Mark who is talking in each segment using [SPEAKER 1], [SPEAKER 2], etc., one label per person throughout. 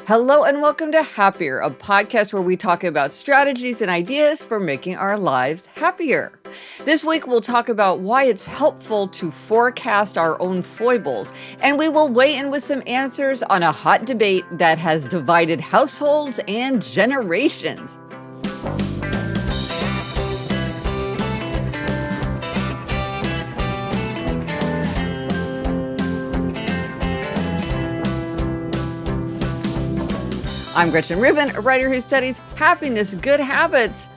[SPEAKER 1] Hello and welcome to Happier, a podcast where we talk about strategies and ideas for making our lives happier. This week, we'll talk about why it's helpful to forecast our own foibles, and we will weigh in with some answers on a hot debate that has divided households and generations. I'm Gretchen Rubin, a writer who studies happiness, good habits,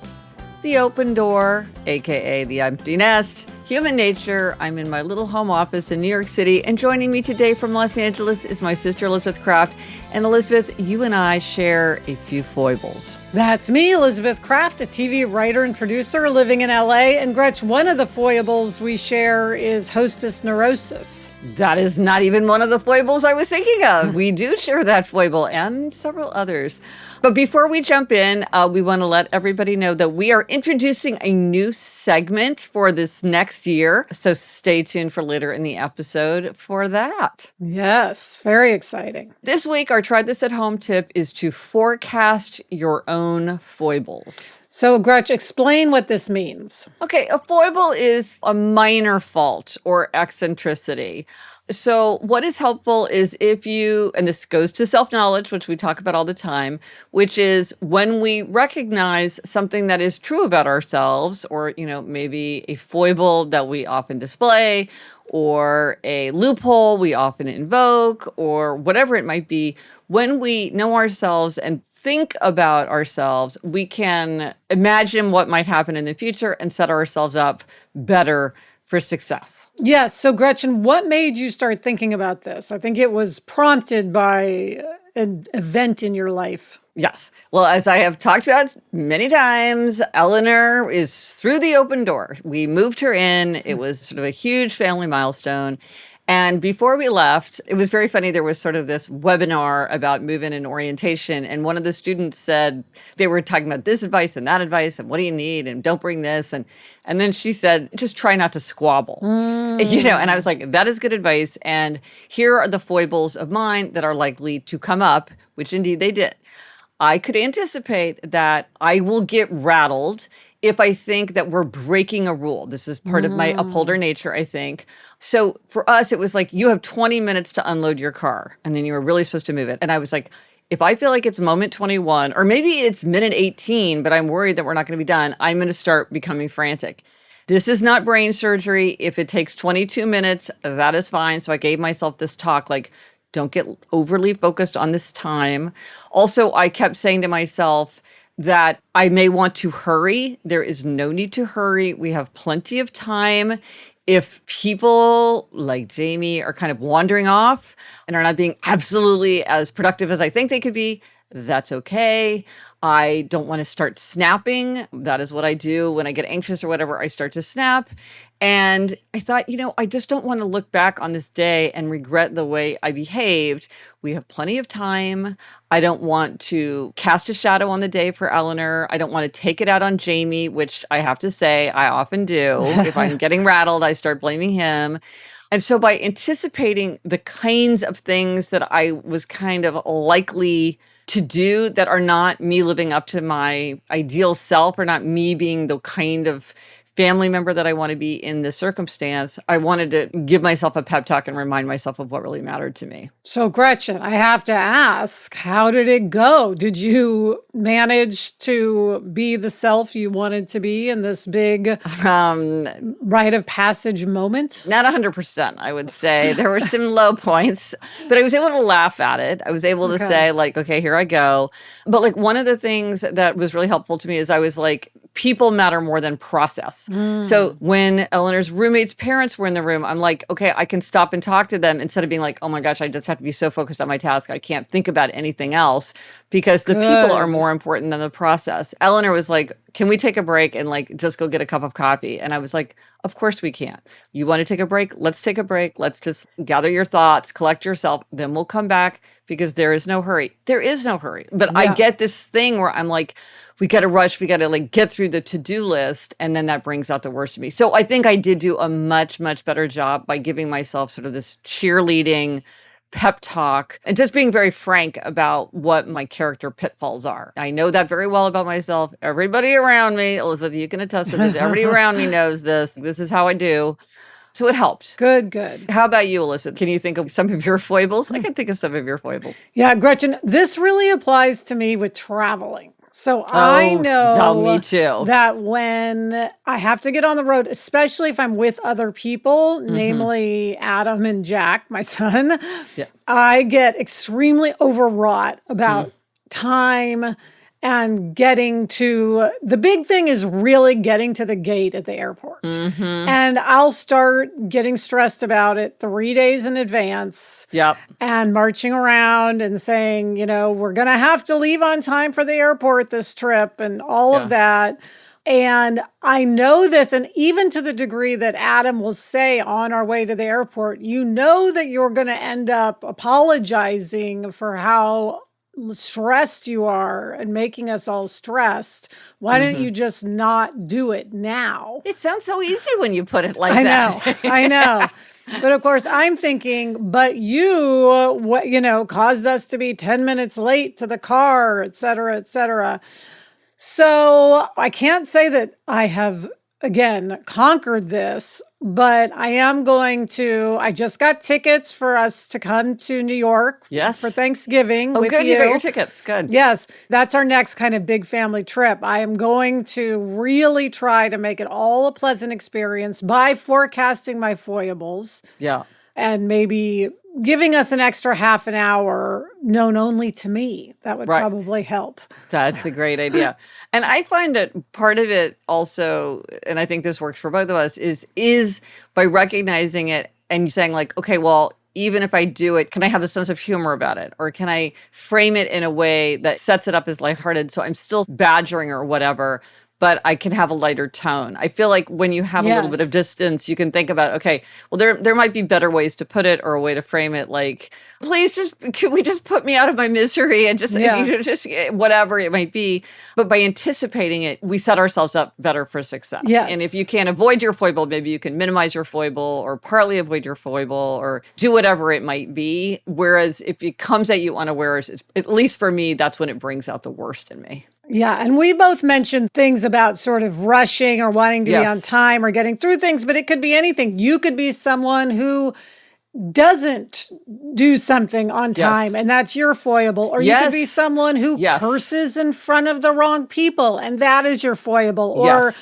[SPEAKER 1] the open door, aka the empty nest, human nature. I'm in my little home office in New York City, and joining me today from Los Angeles is my sister Elizabeth Kraft. And Elizabeth, you and I share a few foibles.
[SPEAKER 2] That's me, Elizabeth Kraft, a TV writer and producer living in LA. And Gretch, one of the foibles we share is hostess neurosis.
[SPEAKER 1] That is not even one of the foibles I was thinking of. We do share that foible and several others. But before we jump in, we want to let everybody know that we are introducing a new segment for this next year. So stay tuned for later in the episode for that.
[SPEAKER 2] Yes, very exciting.
[SPEAKER 1] This week, our Try This at Home tip is to forecast your own foibles.
[SPEAKER 2] So, Gretch, explain what this means.
[SPEAKER 1] Okay, a foible is a minor fault or eccentricity. So what is helpful is if you, and this goes to self-knowledge, which we talk about all the time, which is when we recognize something that is true about ourselves, or, maybe a foible that we often display, or a loophole we often invoke, or whatever it might be, when we know ourselves and think about ourselves, we can imagine what might happen in the future and set ourselves up better for success.
[SPEAKER 2] Yes. So, Gretchen, what made you start thinking about this? I think it was prompted by an event in your life.
[SPEAKER 1] Yes. Well, as I have talked about many times, Eleanor is through the open door. We moved her in. It was sort of a huge family milestone. And before we left, it was very funny. There was sort of this webinar about move-in and orientation. And one of the students said, they were talking about this advice and that advice and what do you need and don't bring this. And then she said, just try not to squabble. And I was like, that is good advice. And here are the foibles of mine that are likely to come up, which indeed they did. I could anticipate that I will get rattled if I think that we're breaking a rule. This is part of my upholder nature, I think. So for us, it was like, you have 20 minutes to unload your car, and then you were really supposed to move it. And I was like, if I feel like it's moment 21, or maybe it's minute 18, but I'm worried that we're not going to be done, I'm going to start becoming frantic. This is not brain surgery. If it takes 22 minutes, that is fine. So I gave myself this talk, like, don't get overly focused on this time. Also, I kept saying to myself that I may want to hurry. There is no need to hurry. We have plenty of time. If people like Jamie are kind of wandering off and are not being absolutely as productive as I think they could be, that's okay. I don't want to start snapping. That is what I do when I get anxious or whatever. I start to snap. And I thought, I just don't want to look back on this day and regret the way I behaved. We have plenty of time. I don't want to cast a shadow on the day for Eleanor. I don't want to take it out on Jamie, which I have to say I often do. If I'm getting rattled, I start blaming him. And so by anticipating the kinds of things that I was kind of likely to do that are not me living up to my ideal self, or not me being the kind of family member that I want to be in this circumstance, I wanted to give myself a pep talk and remind myself of what really mattered to me.
[SPEAKER 2] So, Gretchen, I have to ask, how did it go? Did you manage to be the self you wanted to be in this big rite of passage moment?
[SPEAKER 1] Not 100%, I would say. There were some low points, but I was able to laugh at it. I was able to say, like, okay, here I go. But like, one of the things that was really helpful to me is I was like, people matter more than process. So when Eleanor's roommates' parents were in the room, I'm like, okay, I can stop and talk to them instead of being like, oh my gosh, I just have to be so focused on my task. I can't think about anything else, because the people are more important than the process. Eleanor was like, can we take a break and like just go get a cup of coffee? And I was like, of course we can. You want to take a break? Let's take a break. Let's just gather your thoughts, collect yourself. Then we'll come back, because there is no hurry. There is no hurry. But I get this thing where I'm like, we got to rush. We got to like get through the to-do list. And then that brings out the worst of me. So I think I did do a much, much better job by giving myself sort of this cheerleading pep talk, and just being very frank about what my character pitfalls are. I know that very well about myself. Everybody around me, Elizabeth, you can attest to this. Everybody around me knows this. This is how I do. So it helped.
[SPEAKER 2] Good, good.
[SPEAKER 1] How about you, Elizabeth? Can you think of some of your foibles? I can think of some of your foibles.
[SPEAKER 2] Yeah, Gretchen, this really applies to me with traveling. So I know
[SPEAKER 1] me too.
[SPEAKER 2] that when I have to get on the road, especially if I'm with other people, namely Adam and Jack, my son, I get extremely overwrought about time and getting to, the big thing is really getting to the gate at the airport. And I'll start getting stressed about it 3 days in advance. And marching around and saying, you know, we're going to have to leave on time for the airport this trip and all of that. And I know this, and even to the degree that Adam will say on our way to the airport, you know that you're going to end up apologizing for how stressed you are and making us all stressed. Why don't you just not do it now?
[SPEAKER 1] It sounds so easy when you put it like that.
[SPEAKER 2] I know. But of course, I'm thinking, but you caused us to be 10 minutes late to the car, et cetera, et cetera. So I can't say that I have, again, conquered this, but I just got tickets for us to come to New York for Thanksgiving with
[SPEAKER 1] good. You got your tickets. Good.
[SPEAKER 2] Yes. That's our next kind of big family trip. I am going to really try to make it all a pleasant experience by forecasting my foibles. And maybe giving us an extra half an hour known only to me. That would probably help.
[SPEAKER 1] That's a great idea. And I find that part of it also, and I think this works for both of us, is by recognizing it and saying like, okay, well, even if I do it, can I have a sense of humor about it? Or can I frame it in a way that sets it up as lighthearted so I'm still badgering or whatever, but I can have a lighter tone. I feel like when you have a little bit of distance, you can think about, okay, well, there might be better ways to put it or a way to frame it. Like, please can we just put me out of my misery and just whatever it might be. But by anticipating it, we set ourselves up better for success. And if you can't avoid your foible, maybe you can minimize your foible or partly avoid your foible or do whatever it might be. Whereas if it comes at you unawares, at least for me, that's when it brings out the worst in me.
[SPEAKER 2] Yeah, and we both mentioned things about sort of rushing or wanting to be on time or getting through things, but it could be anything. You could be someone who doesn't do something on time, and that's your foible. Or you could be someone who curses in front of the wrong people, and that is your foible. Or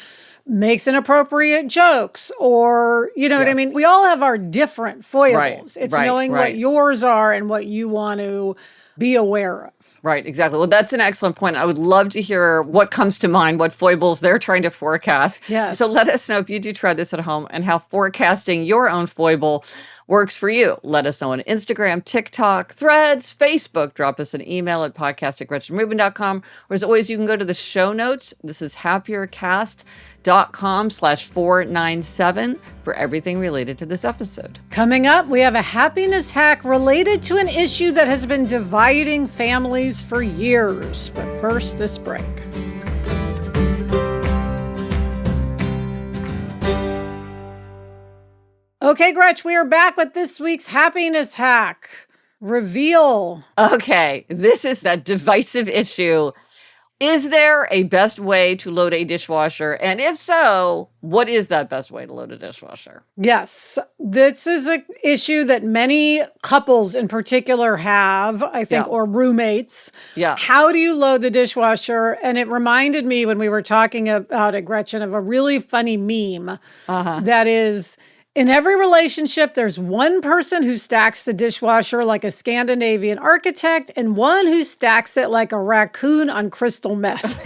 [SPEAKER 2] makes inappropriate jokes, or, you know what I mean? We all have our different foibles. It's knowing what yours are and what you want to be aware of.
[SPEAKER 1] Right, exactly. Well, that's an excellent point. I would love to hear what comes to mind, what foibles they're trying to forecast. So let us know if you do try this at home and how forecasting your own foible works for you. Let us know on Instagram, TikTok, Threads, Facebook. Drop us an email at podcast@gretchenrubin.com. Or as always, you can go to the show notes. This is happiercast.com/497 for everything related to this episode.
[SPEAKER 2] Coming up, we have a happiness hack related to an issue that has been dividing families for years. But first, this break. Okay, Gretch, we are back with this week's happiness hack. Reveal.
[SPEAKER 1] Okay, this is that divisive issue. Is there a best way to load a dishwasher? And if so, what is that best way to load a dishwasher?
[SPEAKER 2] Yes, this is an issue that many couples in particular have, I think, or roommates. How do you load the dishwasher? And it reminded me when we were talking about it, Gretchen, of a really funny meme that is, in every relationship, there's one person who stacks the dishwasher like a Scandinavian architect and one who stacks it like a raccoon on crystal meth.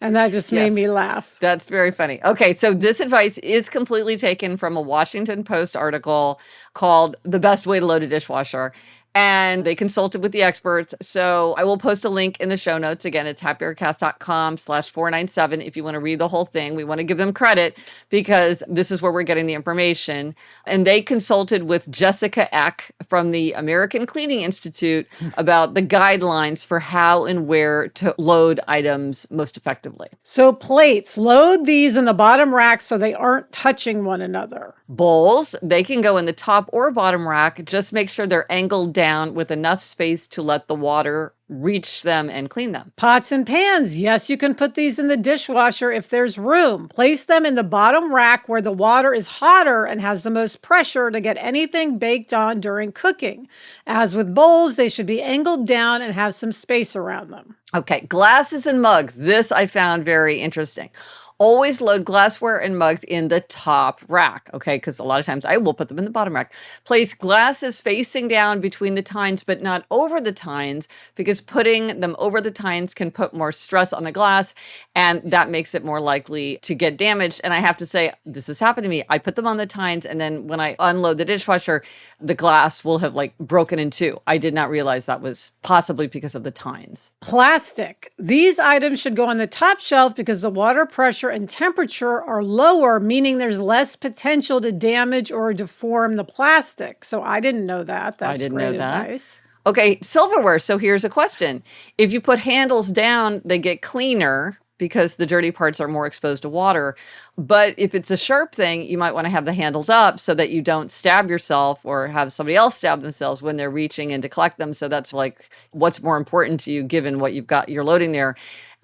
[SPEAKER 2] And that just made me laugh.
[SPEAKER 1] That's very funny. Okay, so this advice is completely taken from a Washington Post article called The Best Way to Load a Dishwasher. and they consulted with the experts. So I will post a link in the show notes. Again, it's happiercast.com/497 if you want to read the whole thing. We want to give them credit because this is where we're getting the information. And they consulted with Jessica Eck from the American Cleaning Institute about the guidelines for how and where to load items most effectively.
[SPEAKER 2] So plates, load these in the bottom rack so they aren't touching one another.
[SPEAKER 1] Bowls, they can go in the top or bottom rack. Just make sure they're angled down with enough space to let the water reach them and clean them.
[SPEAKER 2] Pots and pans, yes, you can put these in the dishwasher if there's room. Place them in the bottom rack where the water is hotter and has the most pressure to get anything baked on during cooking. As with bowls, they should be angled down and have some space around them.
[SPEAKER 1] Okay, glasses and mugs. This I found very interesting. Always load glassware and mugs in the top rack, okay? Because a lot of times I will put them in the bottom rack. Place glasses facing down between the tines, but not over the tines, because putting them over the tines can put more stress on the glass, and that makes it more likely to get damaged. And I have to say, this has happened to me. I put them on the tines, and then when I unload the dishwasher, the glass will have like broken in two. I did not realize that was possibly because of the tines.
[SPEAKER 2] Plastic. These items should go on the top shelf because the water pressure and temperature are lower, meaning there's less potential to damage or deform the plastic. So I didn't know that. That's great advice.
[SPEAKER 1] Okay, silverware. So here's a question. If you put handles down, they get cleaner because the dirty parts are more exposed to water. But if it's a sharp thing, you might want to have the handles up so that you don't stab yourself or have somebody else stab themselves when they're reaching in to collect them. So that's like what's more important to you given what you're loading there.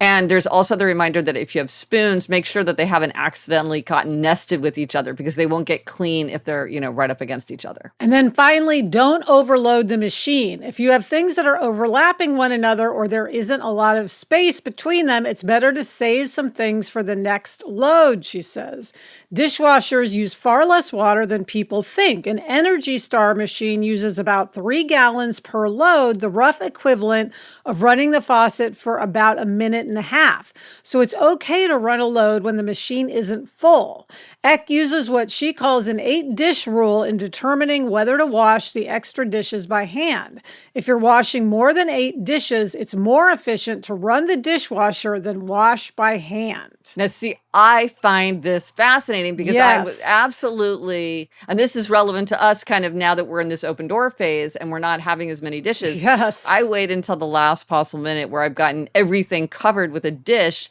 [SPEAKER 1] And there's also the reminder that if you have spoons, make sure that they haven't accidentally gotten nested with each other because they won't get clean if they're, right up against each other.
[SPEAKER 2] And then finally, don't overload the machine. If you have things that are overlapping one another or there isn't a lot of space between them, it's better to save some things for the next load, she says. Dishwashers use far less water than people think. An Energy Star machine uses about 3 gallons per load, the rough equivalent of running the faucet for about a minute and a half. So it's okay to run a load when the machine isn't full. Eck uses what she calls an 8-dish rule in determining whether to wash the extra dishes by hand. If you're washing more than 8 dishes, it's more efficient to run the dishwasher than wash by hand.
[SPEAKER 1] Now, see, I find this fascinating because I was absolutely, and this is relevant to us kind of now that we're in this open door phase and we're not having as many dishes.
[SPEAKER 2] Yes.
[SPEAKER 1] I wait until the last possible minute where I've gotten everything covered with a dish.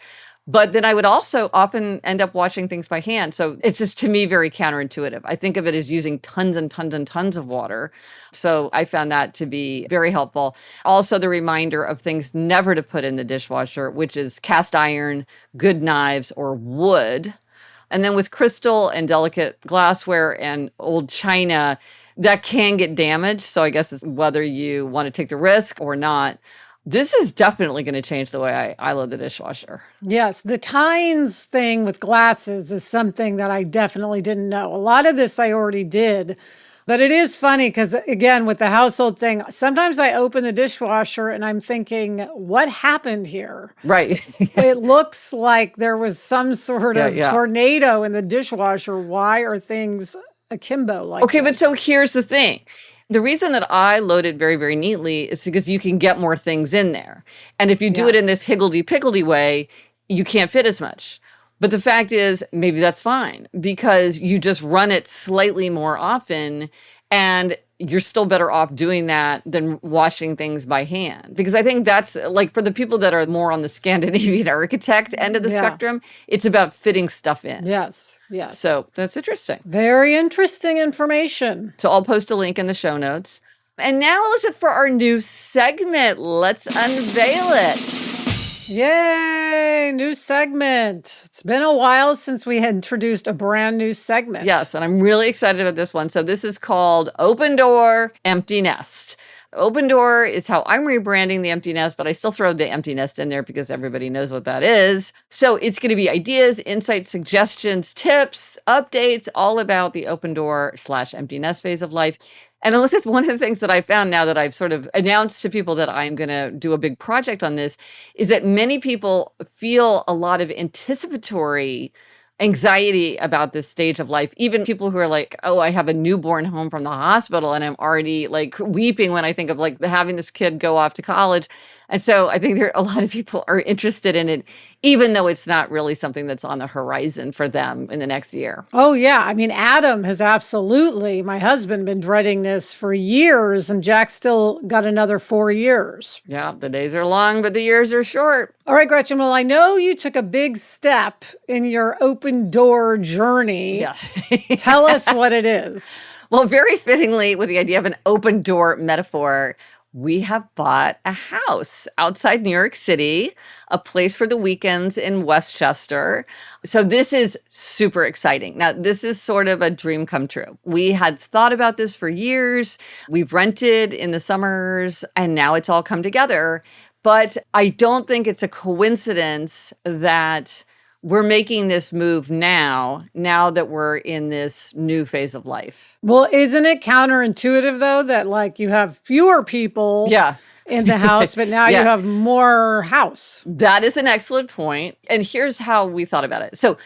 [SPEAKER 1] But then I would also often end up washing things by hand. So it's just, to me, very counterintuitive. I think of it as using tons and tons and tons of water. So I found that to be very helpful. Also, the reminder of things never to put in the dishwasher, which is cast iron, good knives, or wood. And then with crystal and delicate glassware and old china, that can get damaged. So I guess it's whether you want to take the risk or not. This is definitely going to change the way I load the dishwasher.
[SPEAKER 2] Yes, the tines thing with glasses is something that I definitely didn't know. A lot of this I already did. But it is funny because, again, with the household thing, sometimes I open the dishwasher and I'm thinking, what happened here?
[SPEAKER 1] Right.
[SPEAKER 2] It looks like there was some sort of tornado in the dishwasher. Why are things akimbo like
[SPEAKER 1] Okay,
[SPEAKER 2] this?
[SPEAKER 1] but so here's the thing. The reason that I load it very, very neatly is because you can get more things in there. And if you do it in this higgledy-piggledy way, you can't fit as much. But the fact is, maybe that's fine because you just run it slightly more often and you're still better off doing that than washing things by hand. Because I think that's like for the people that are more on the Scandinavian architect end of the spectrum, it's about fitting stuff in.
[SPEAKER 2] Yes. Yes.
[SPEAKER 1] So that's interesting.
[SPEAKER 2] Very interesting information.
[SPEAKER 1] So I'll post a link in the show notes. And now let's just for our new segment. Let's unveil it.
[SPEAKER 2] Yay, new segment. It's been a while since we had introduced a brand new segment.
[SPEAKER 1] Yes, and I'm really excited about this one. So this is called Open Door, Empty Nest. Open Door is how I'm rebranding the empty nest, but I still throw the empty nest in there because everybody knows what that is. So it's going to be ideas, insights, suggestions, tips, updates, all about the open door / empty nest phase of life. And Alyssa, one of the things that I found now that I've sort of announced to people that I'm going to do a big project on this is that many people feel a lot of anticipatory anxiety about this stage of life. Even people who are like, oh, I have a newborn home from the hospital and I'm already like weeping when I think of like having this kid go off to college. And so I think a lot of people are interested in it, even though it's not really something that's on the horizon for them in the next year.
[SPEAKER 2] Oh, yeah. I mean, Adam has absolutely, my husband, been dreading this for years, and Jack still got another 4 years.
[SPEAKER 1] Yeah, the days are long, but the years are short.
[SPEAKER 2] All right, Gretchen. Well, I know you took a big step in your open door journey.
[SPEAKER 1] Yes.
[SPEAKER 2] Tell us what it is.
[SPEAKER 1] Well, very fittingly, with the idea of an open door metaphor, we have bought a house outside New York City, a place for the weekends in Westchester. So this is super exciting. Now, this is sort of a dream come true. We had thought about this for years. We've rented in the summers, and now it's all come together. But I don't think it's a coincidence that we're making this move now that we're in this new phase of life.
[SPEAKER 2] Well, isn't it counterintuitive, though, that like you have fewer people in the house, but now you have more house?
[SPEAKER 1] That is an excellent point. And here's how we thought about it. So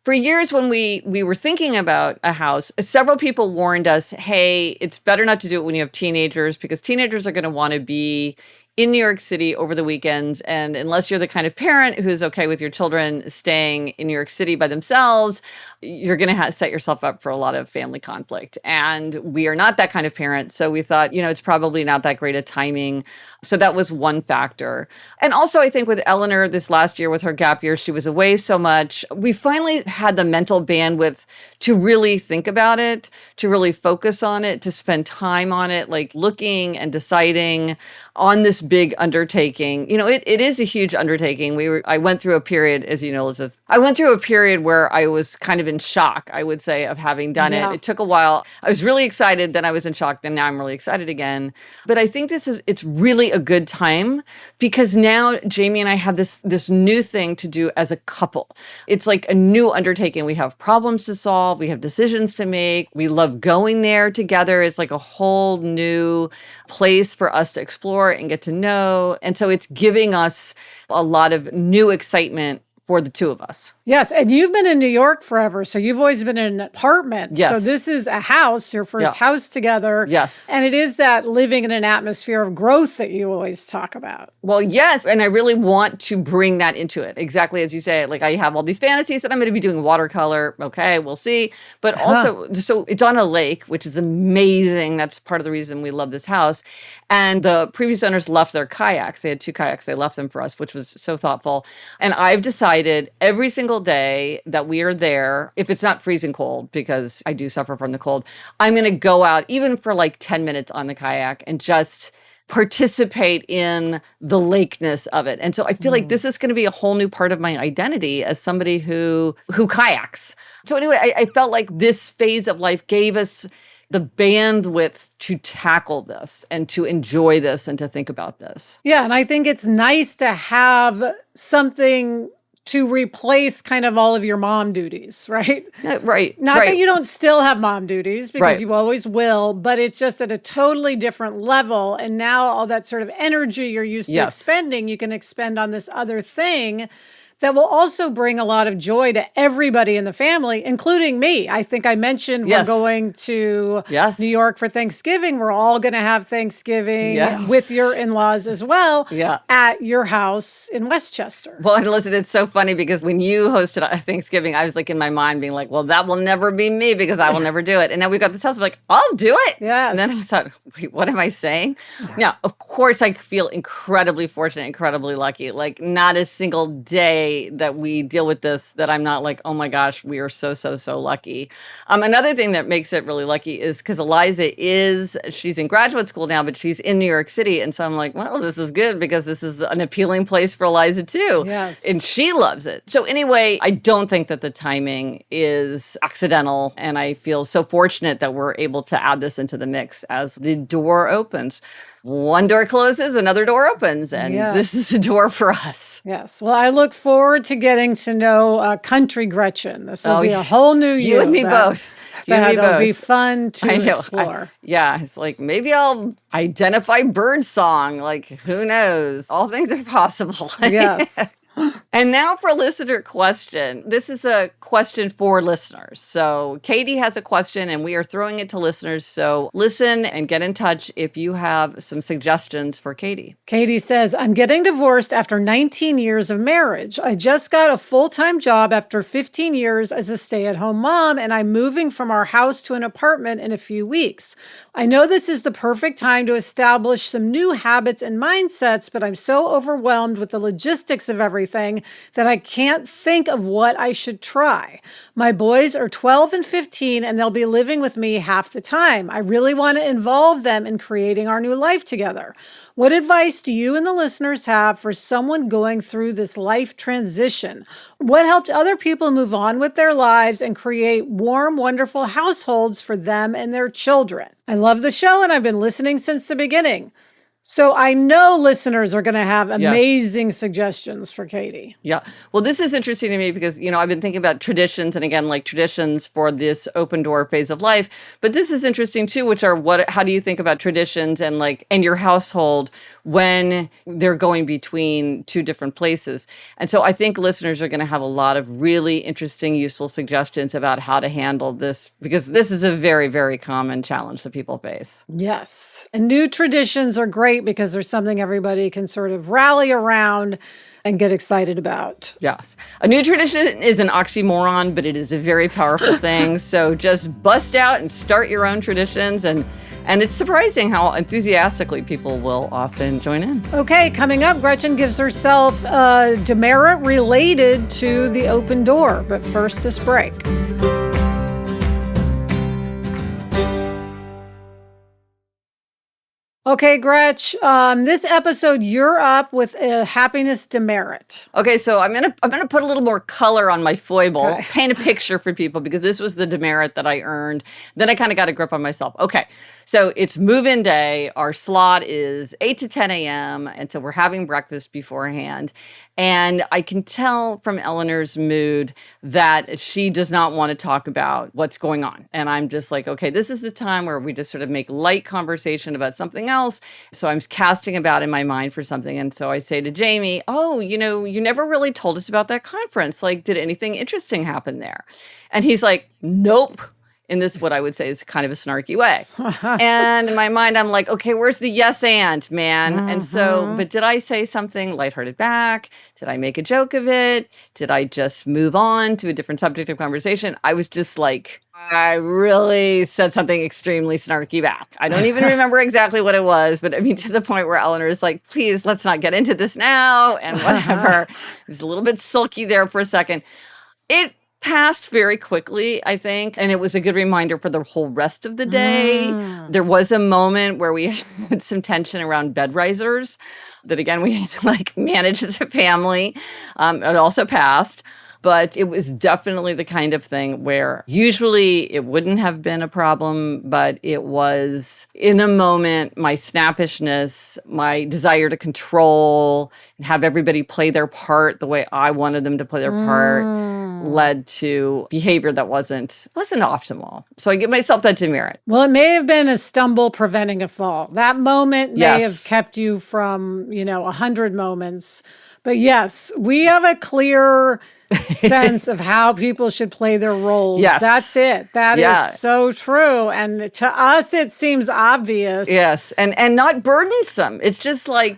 [SPEAKER 1] for years when we were thinking about a house, several people warned us, hey, it's better not to do it when you have teenagers because teenagers are going to want to be in New York City over the weekends. And unless you're the kind of parent who's okay with your children staying in New York City by themselves, you're going to set yourself up for a lot of family conflict. And we are not that kind of parent. So we thought, it's probably not that great a timing. So that was one factor. And also, I think with Eleanor this last year with her gap year, she was away so much. We finally had the mental bandwidth to really think about it, to really focus on it, to spend time on it, like looking and deciding on this big undertaking. It is a huge undertaking. I went through a period, as you know, Elizabeth, I went through a period where I was kind of in shock, I would say, of having done it. It took a while. I was really excited, then I was in shock, then now I'm really excited again. But I think it's really a good time because now Jamie and I have this new thing to do as a couple. It's like a new undertaking. We have problems to solve. We have decisions to make. We love going there together. It's like a whole new place for us to explore and get to know. And so it's giving us a lot of new excitement for the two of us.
[SPEAKER 2] Yes. And you've been in New York forever. So you've always been in an apartment.
[SPEAKER 1] Yes.
[SPEAKER 2] So this is a house, your first house together.
[SPEAKER 1] Yes.
[SPEAKER 2] And it is that living in an atmosphere of growth that you always talk about.
[SPEAKER 1] Well, yes. And I really want to bring that into it. Exactly as you say, like I have all these fantasies that I'm going to be doing watercolor. Okay, we'll see. But also, so it's on a lake, which is amazing. That's part of the reason we love this house. And the previous owners left their kayaks. They had 2 kayaks. They left them for us, which was so thoughtful. And I've decided every single day that we are there, if it's not freezing cold, because I do suffer from the cold, I'm going to go out even for like 10 minutes on the kayak and just participate in the lakeness of it. And so I feel like this is going to be a whole new part of my identity as somebody who kayaks. So anyway, I felt like this phase of life gave us the bandwidth to tackle this and to enjoy this and to think about this.
[SPEAKER 2] Yeah, and I think it's nice to have something to replace kind of all of your mom duties, right?
[SPEAKER 1] Right.
[SPEAKER 2] Not that you don't still have mom duties, because you always will, but it's just at a totally different level. And now all that sort of energy you're used to expending, you can expend on this other thing that will also bring a lot of joy to everybody in the family, including me. I think I mentioned we're going to New York for Thanksgiving. We're all going to have Thanksgiving with your in-laws as well at your house in Westchester.
[SPEAKER 1] Well, and listen, it's so funny because when you hosted a Thanksgiving, I was like in my mind being like, well, that will never be me because I will never do it. And now we've got this house. I'm like, I'll do it.
[SPEAKER 2] Yes.
[SPEAKER 1] And then I thought, wait, what am I saying? Now, of course, I feel incredibly fortunate, incredibly lucky. Like not a single day that we deal with this that I'm not like, oh my gosh, we are so lucky. Another thing that makes it really lucky is because Eliza she's in graduate school now, but she's in New York City. And so I'm like, well, this is good because this is an appealing place for Eliza too.
[SPEAKER 2] Yes.
[SPEAKER 1] And she loves it. So anyway, I don't think that the timing is accidental. And I feel so fortunate that we're able to add this into the mix as the door opens. One door closes, another door opens, and this is a door for us.
[SPEAKER 2] Yes. Well, I look forward to getting to know Country Gretchen. This will be a whole new you.
[SPEAKER 1] You and me both.
[SPEAKER 2] That'll be fun to explore.
[SPEAKER 1] It's like maybe I'll identify bird song. Like, who knows? All things are possible.
[SPEAKER 2] Yes.
[SPEAKER 1] And now for listener question. This is a question for listeners. So Katie has a question and we are throwing it to listeners. So listen and get in touch if you have some suggestions for Katie.
[SPEAKER 2] Katie says, I'm getting divorced after 19 years of marriage. I just got a full-time job after 15 years as a stay-at-home mom, and I'm moving from our house to an apartment in a few weeks. I know this is the perfect time to establish some new habits and mindsets, but I'm so overwhelmed with the logistics of everything that I can't think of what I should try. My boys are 12 and 15, and they'll be living with me half the time. I really want to involve them in creating our new life together. What advice do you and the listeners have for someone going through this life transition? What helped other people move on with their lives and create warm, wonderful households for them and their children? I love the show, and I've been listening since the beginning. So I know listeners are going to have amazing suggestions for Katie.
[SPEAKER 1] Yeah. Well, this is interesting to me because, I've been thinking about traditions and again, like traditions for this open door phase of life. But this is interesting too, which are how do you think about traditions and your household when they're going between two different places? And so I think listeners are going to have a lot of really interesting, useful suggestions about how to handle this, because this is a very, very common challenge that people face.
[SPEAKER 2] Yes. And new traditions are great because there's something everybody can sort of rally around and get excited about.
[SPEAKER 1] Yes. A new tradition is an oxymoron, but it is a very powerful thing. So just bust out and start your own traditions. And it's surprising how enthusiastically people will often join in.
[SPEAKER 2] Okay, coming up, Gretchen gives herself a demerit related to the open door. But first, this break. Okay, Gretch, this episode, you're up with a happiness demerit.
[SPEAKER 1] Okay, so I'm gonna put a little more color on my foible, paint a picture for people, because this was the demerit that I earned. Then I kind of got a grip on myself. Okay, so it's move-in day. Our slot is 8 to 10 a.m., and so we're having breakfast beforehand. And I can tell from Eleanor's mood that she does not want to talk about what's going on. And I'm just like, okay, this is the time where we just sort of make light conversation about something else. So I'm casting about in my mind for something. And so I say to Jamie, oh, you never really told us about that conference. Did anything interesting happen there? And he's like, nope. In this, what I would say is kind of a snarky way. And in my mind, I'm like, okay, where's the yes and, man? And so, but did I say something lighthearted back? Did I make a joke of it? Did I just move on to a different subject of conversation? I was just like, I really said something extremely snarky back. I don't even remember exactly what it was, but I mean, to the point where Eleanor is like, please, let's not get into this now, and whatever. It was a little bit sulky there for a second. It passed very quickly, I think, and it was a good reminder for the whole rest of the day. There was a moment where we had some tension around bed risers that, again, we had to manage as a family. It also passed. But it was definitely the kind of thing where usually it wouldn't have been a problem, but it was in the moment, my snappishness, my desire to control and have everybody play their part the way I wanted them to play their part led to behavior that wasn't optimal. So I give myself that demerit.
[SPEAKER 2] Well, it may have been a stumble preventing a fall. That moment may have kept you from, 100 moments. But yes, we have a clear sense of how people should play their roles. Yes. That's it. That is so true. And to us, it seems obvious.
[SPEAKER 1] Yes. And not burdensome. It's just this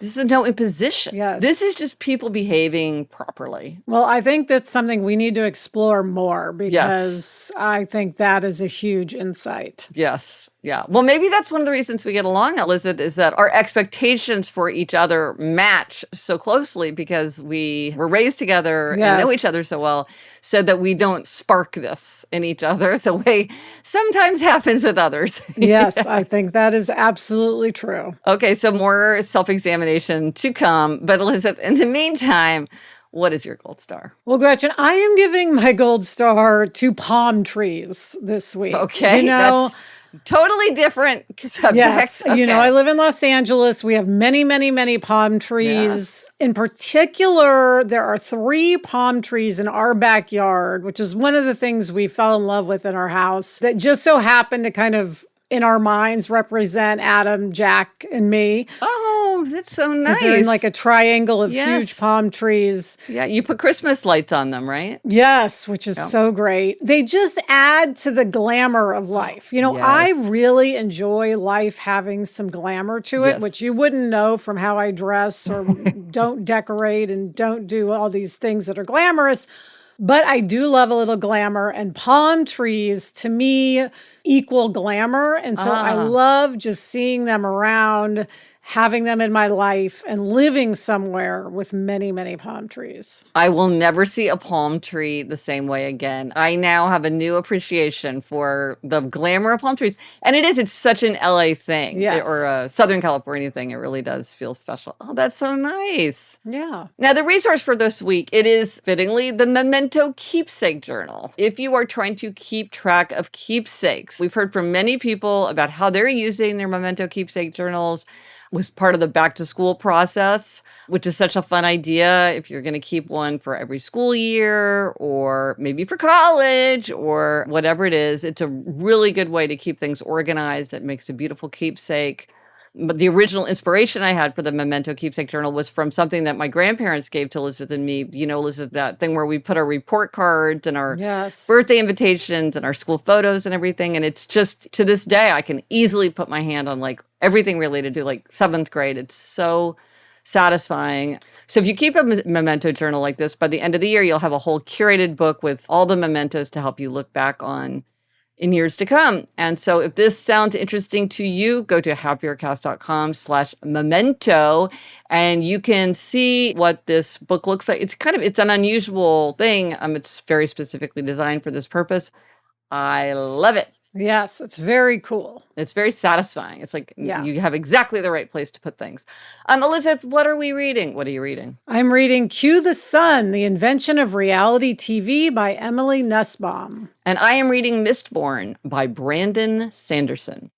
[SPEAKER 1] is no imposition.
[SPEAKER 2] Yes.
[SPEAKER 1] This is just people behaving properly.
[SPEAKER 2] Well, I think that's something we need to explore more because I think that is a huge insight.
[SPEAKER 1] Yes. Yeah. Well, maybe that's one of the reasons we get along, Elizabeth, is that our expectations for each other match so closely because we were raised together and know each other so well, so that we don't spark this in each other the way sometimes happens with others.
[SPEAKER 2] Yes, I think that is absolutely true.
[SPEAKER 1] Okay, so more self-examination to come. But Elizabeth, in the meantime, what is your gold star?
[SPEAKER 2] Well, Gretchen, I am giving my gold star to palm trees this week.
[SPEAKER 1] Okay, that's totally different subjects.
[SPEAKER 2] Yes.
[SPEAKER 1] Okay.
[SPEAKER 2] I live in Los Angeles. We have many, many, many palm trees. In particular, there are 3 palm trees in our backyard, which is one of the things we fell in love with in our house that just so happened to kind of, in our minds, represent Adam, Jack, and me.
[SPEAKER 1] Oh, that's so nice.
[SPEAKER 2] Because they're in like a triangle of
[SPEAKER 1] Yes.
[SPEAKER 2] huge palm trees.
[SPEAKER 1] Yeah, you put Christmas lights on them, right?
[SPEAKER 2] Yes, which is so great. They just add to the glamour of life. You know, I
[SPEAKER 1] Yes.
[SPEAKER 2] really enjoy life having some glamour to it,
[SPEAKER 1] Yes.
[SPEAKER 2] which you wouldn't know from how I dress or don't decorate and don't do all these things that are glamorous. But I do love a little glamour, and palm trees to me equal glamour. And so I love just seeing them around, having them in my life, and living somewhere with many, many palm trees.
[SPEAKER 1] I will never see a palm tree the same way again. I now have a new appreciation for the glamour of palm trees. And it's such an LA thing or a Southern California thing. It really does feel special. Oh, that's so nice.
[SPEAKER 2] Yeah.
[SPEAKER 1] Now, the resource for this week, it is fittingly the Memento Keepsake Journal. If you are trying to keep track of keepsakes, we've heard from many people about how they're using their Memento Keepsake Journals. Was part of the back to school process, which is such a fun idea. If you're going to keep one for every school year or maybe for college or whatever it is, it's a really good way to keep things organized. It makes a beautiful keepsake. But the original inspiration I had for the Memento Keepsake Journal was from something that my grandparents gave to Elizabeth and me. You know, Elizabeth, that thing where we put our report cards and our birthday invitations and our school photos and everything. And it's just, to this day, I can easily put my hand on like everything related to like 7th grade. It's so satisfying. So if you keep a memento journal like this, by the end of the year, you'll have a whole curated book with all the mementos to help you look back on in years to come. And so if this sounds interesting to you, go to happiercast.com/memento and you can see what this book looks like. It's an unusual thing. It's very specifically designed for this purpose. I love it.
[SPEAKER 2] Yes, it's very cool.
[SPEAKER 1] It's very satisfying. It's like you have exactly the right place to put things. Elizabeth, what are we reading? What are you reading?
[SPEAKER 2] I'm reading Cue the Sun, The Invention of Reality TV by Emily Nussbaum.
[SPEAKER 1] And I am reading Mistborn by Brandon Sanderson.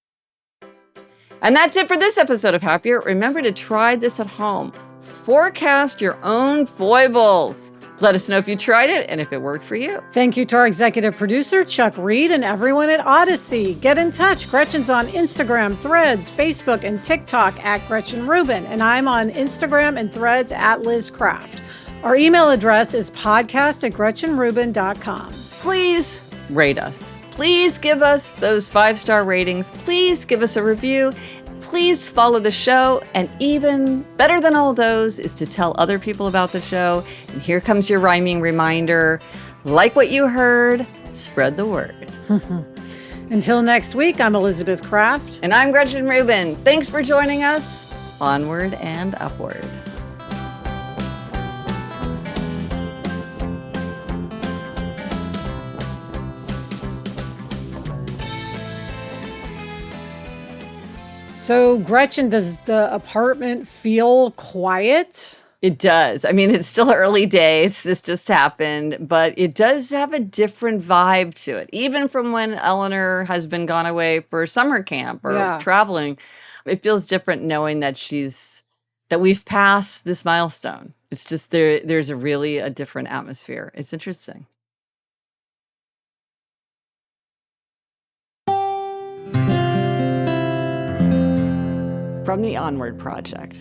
[SPEAKER 1] And that's it for this episode of Happier. Remember to try this at home. Forecast your own foibles. Let us know if you tried it and if it worked for you.
[SPEAKER 2] Thank you to our executive producer, Chuck Reed, and everyone at Odyssey. Get in touch. Gretchen's on Instagram, Threads, Facebook, and TikTok at Gretchen Rubin. And I'm on Instagram and Threads at Liz Craft. Our email address is podcast@gretchenrubin.com.
[SPEAKER 1] Please rate us. Please give us those 5-star ratings. Please give us a review. Please follow the show. And even better than all those is to tell other people about the show. And here comes your rhyming reminder. Like what you heard, spread the word.
[SPEAKER 2] Until next week, I'm Elizabeth Craft.
[SPEAKER 1] And I'm Gretchen Rubin. Thanks for joining us. Onward and upward.
[SPEAKER 2] So, Gretchen, does the apartment feel quiet?
[SPEAKER 1] It does. I mean, it's still early days. This just happened, but it does have a different vibe to it. Even from when Eleanor has been gone away for summer camp or traveling, it feels different knowing that we've passed this milestone. It's just there's a different atmosphere. It's interesting. From the Onward Project.